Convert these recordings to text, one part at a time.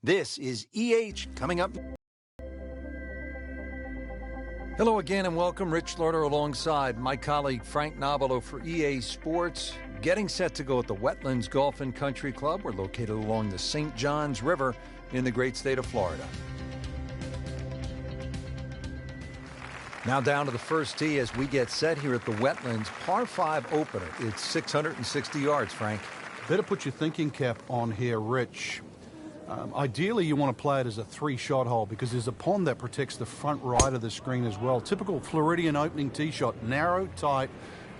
This is EH coming up. Hello again and welcome. Rich Slaughter alongside my colleague Frank Nobilo for EA Sports. Getting set to go at the Wetlands Golf and Country Club. We're located along the St. Johns River in the great state of Florida. Now down to the first tee as we get set here at the Wetlands. Par 5 opener. It's 660 yards, Frank. Better put your thinking cap on here, Rich. Ideally, you want to play it as a 3-shot hole because there's a pond that protects the front right of the screen as well. Typical Floridian opening tee shot, narrow, tight,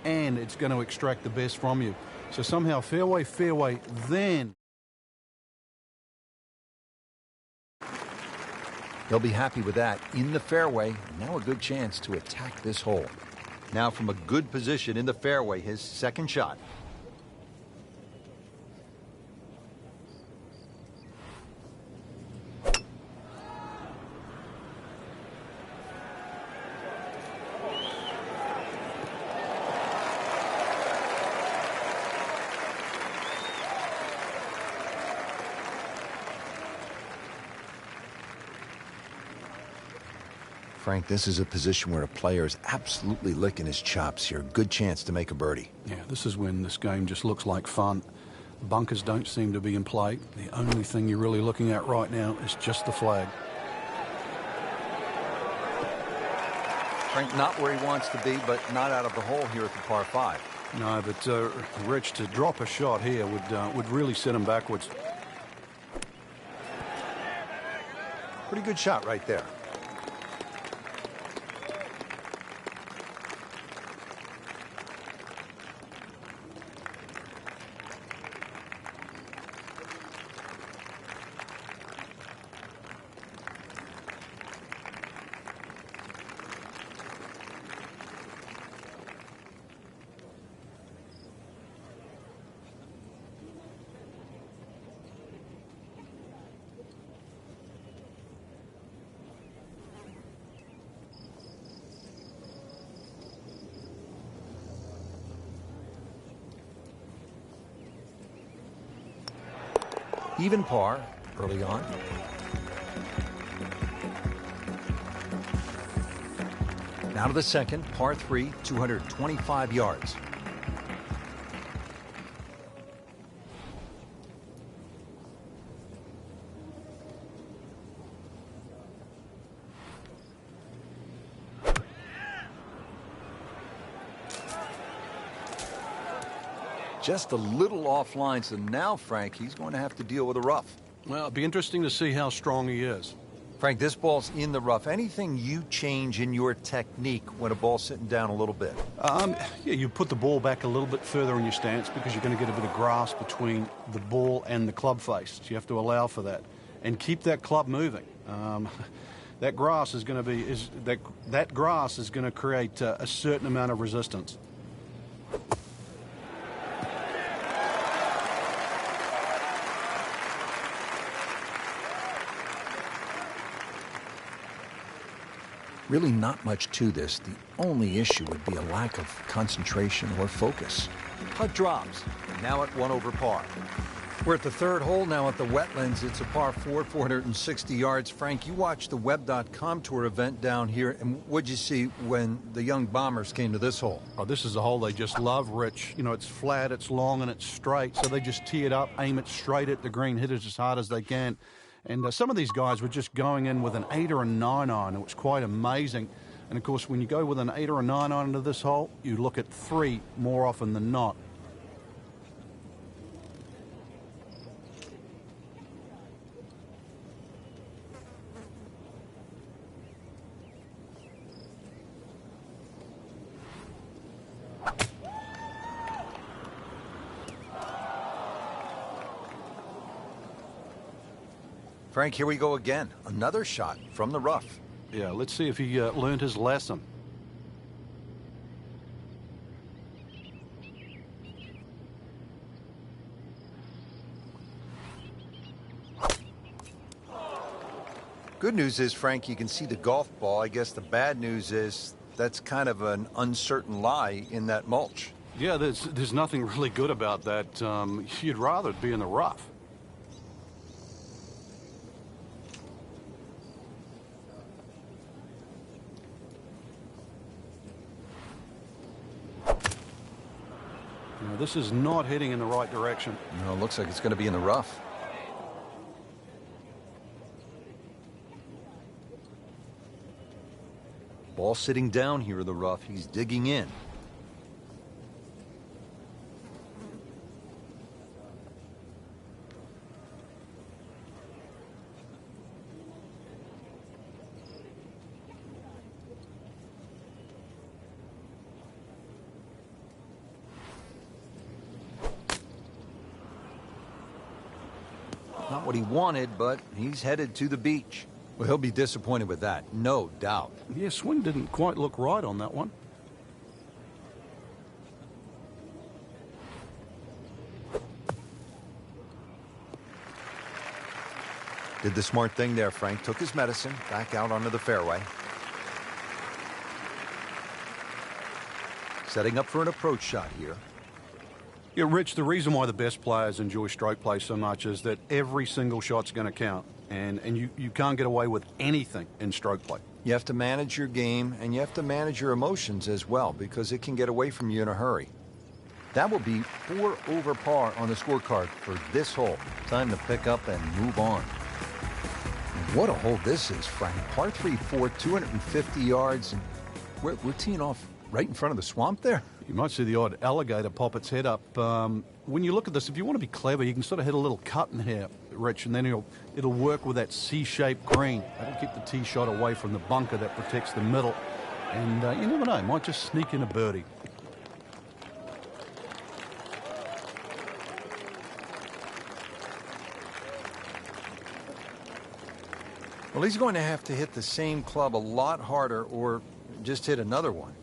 and it's going to extract the best from you. So somehow fairway, then. They'll be happy with that. In the fairway, now a good chance to attack this hole. Now from a good position in the fairway, his second shot. Frank, this is a position where a player is absolutely licking his chops here. Good chance to make a birdie. Yeah, this is when this game just looks like fun. Bunkers don't seem to be in play. The only thing you're really looking at right now is just the flag. Frank, not where he wants to be, but not out of the hole here at the par 5. No, but Rich, to drop a shot here would really set him backwards. Pretty good shot right there. Even par early on. Now to the second, par 3, 225 yards. Just a little offline, so now, Frank, he's going to have to deal with a rough. Well, it'll be interesting to see how strong he is. Frank, this ball's in the rough. Anything you change in your technique when a ball's sitting down a little bit? Yeah, you put the ball back a little bit further in your stance because you're going to get a bit of grass between the ball and the club face. So you have to allow for that and keep that club moving. That grass is going to be that grass is going to create a certain amount of resistance. Really not much to this. The only issue would be a lack of concentration or focus. Putt drops, now at 1 over par. We're at the third hole now at the Wetlands. It's a par 4, 460 yards. Frank, you watched the Web.com Tour event down here, and what'd you see when the young Bombers came to this hole? Oh, this is a hole they just love, Rich. You know, it's flat, it's long, and it's straight, so they just tee it up, aim it straight at the green, hit it as hard as they can. And some of these guys were just going in with an 8 or a 9 iron. It was quite amazing. And, of course, when you go with an 8 or a 9 iron into this hole, you look at 3 more often than not. Frank, here we go again. Another shot from the rough. Yeah, let's see if he learned his lesson. Good news is, Frank, you can see the golf ball. I guess the bad news is that's kind of an uncertain lie in that mulch. Yeah, there's nothing really good about that. You'd rather it be in the rough. Now, this is not heading in the right direction. No, it looks like it's going to be in the rough. Ball sitting down here in the rough. He's digging in. Not what he wanted, but he's headed to the beach. Well, he'll be disappointed with that, no doubt. Yeah, swing didn't quite look right on that one. Did the smart thing there, Frank. Took his medicine, back out onto the fairway. Setting up for an approach shot here. Yeah, Rich, the reason why the best players enjoy stroke play so much is that every single shot's going to count. And you can't get away with anything in stroke play. You have to manage your game, and you have to manage your emotions as well, because it can get away from you in a hurry. That will be 4 over par on the scorecard for this hole. Time to pick up and move on. What a hole this is, Frank. Par 3-4, 250 yards. And we're teeing off right in front of the swamp there. You might see the odd alligator pop its head up. When you look at this, if you want to be clever, you can sort of hit a little cut in here, Rich, and then it'll work with that C-shaped green. That'll keep the tee shot away from the bunker that protects the middle. And you never know, might just sneak in a birdie. Well, he's going to have to hit the same club a lot harder or just hit another one.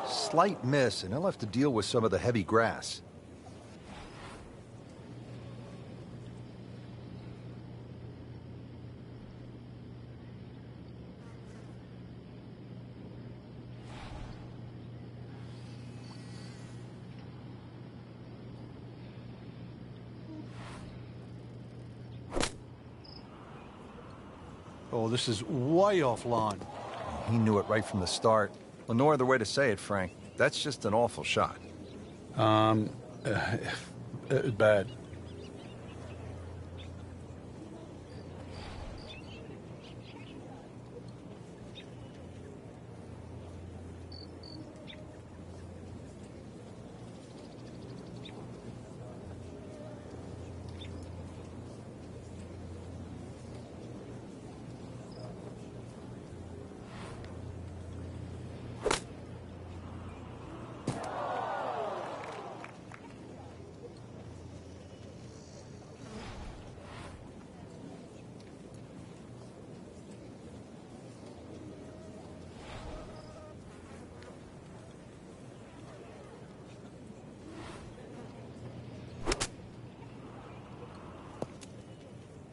Slight miss, and he'll have to deal with some of the heavy grass. Oh, this is way offline. He knew it right from the start. Well, no other way to say it, Frank. That's just an awful shot. Bad.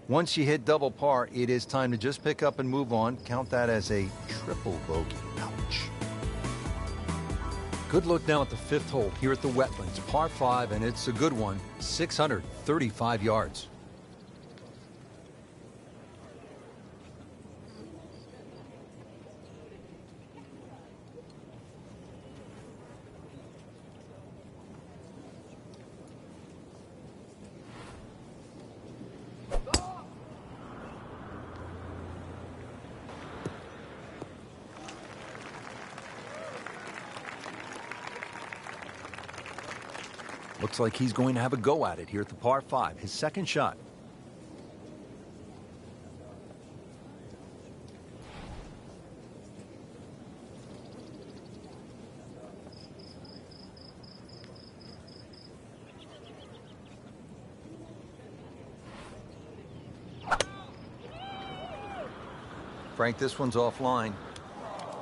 Once you hit double par, it is time to just pick up and move on. Count that as a triple bogey. Ouch. Good look now at the 5th hole here at the Wetlands. Par 5, and it's a good one. 635 yards. Looks like he's going to have a go at it here at the par 5, his second shot. Frank, this one's offline.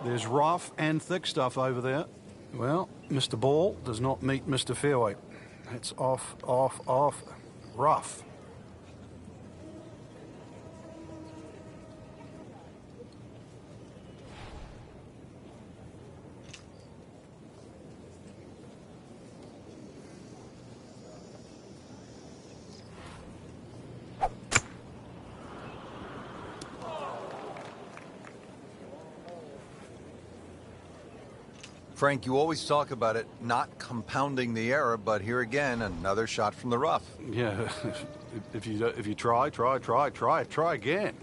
There's rough and thick stuff over there. Well, Mr. Ball does not meet Mr. Fairway. It's off, rough. Frank, you always talk about it not compounding the error, but here again, another shot from the rough. Yeah, if you try again.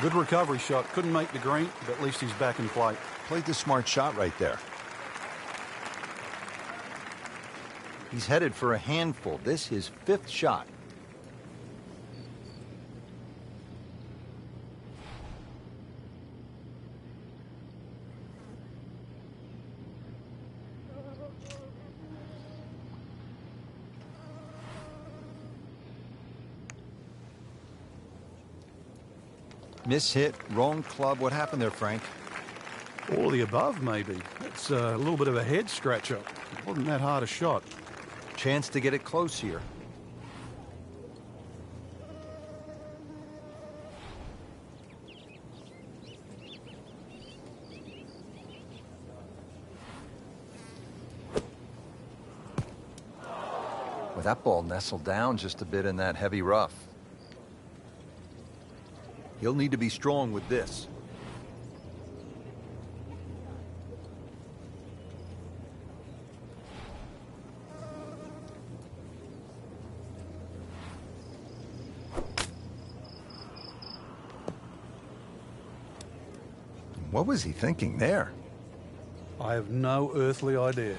Good recovery shot. Couldn't make the green, but at least he's back in play. Played the smart shot right there. He's headed for a handful. This his fifth shot. Miss hit, wrong club. What happened there, Frank? All of the above, maybe. It's a little bit of a head scratcher. It wasn't that hard a shot. Chance to get it close here. Well, that ball nestled down just a bit in that heavy rough. He'll need to be strong with this. What was he thinking there? I have no earthly idea.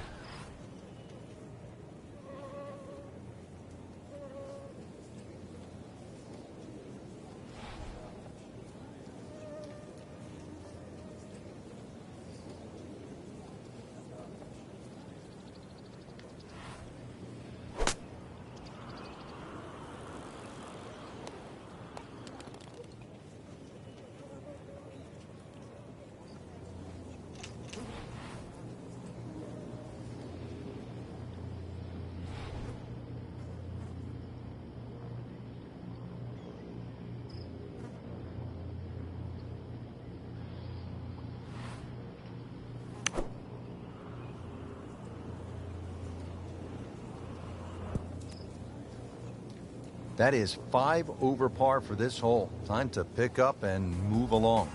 That is 5 over par for this hole. Time to pick up and move along.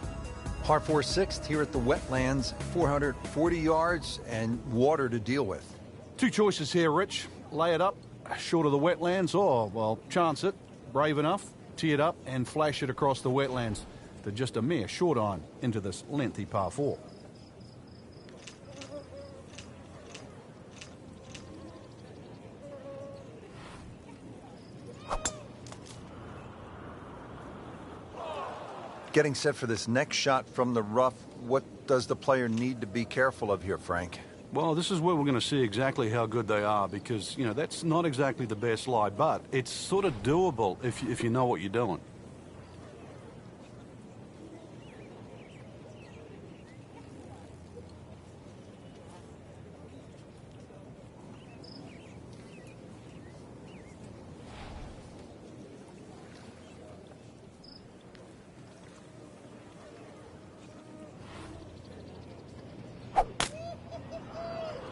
Par 4 sixth here at the Wetlands, 440 yards and water to deal with. Two choices here, Rich. Lay it up short of the Wetlands, or, well, chance it, brave enough, tee it up and flash it across the Wetlands to just a mere short iron into this lengthy par 4. Getting set for this next shot from the rough, what does the player need to be careful of here, Frank? Well, this is where we're going to see exactly how good they are because, you know, that's not exactly the best lie, but it's sort of doable if you know what you're doing.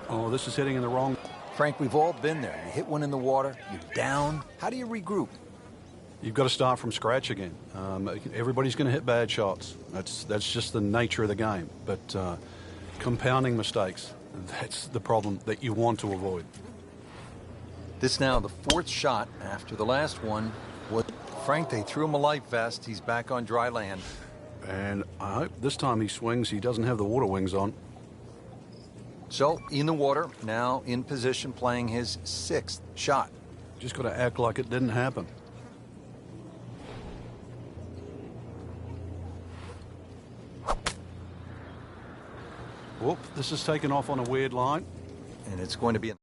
Oh, this is hitting in the wrong... Frank, we've all been there. You hit one in the water, you're down. How do you regroup? You've got to start from scratch again. Everybody's going to hit bad shots. That's just the nature of the game. But compounding mistakes, that's the problem that you want to avoid. This now the fourth shot after the last one. Frank, they threw him a life vest. He's back on dry land. And I hope this time he swings, he doesn't have the water wings on. So, in the water, now in position, playing his sixth shot. Just got to act like it didn't happen. Whoop, this is taken off on a weird line. And it's going to be...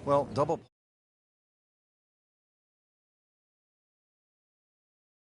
Well, double...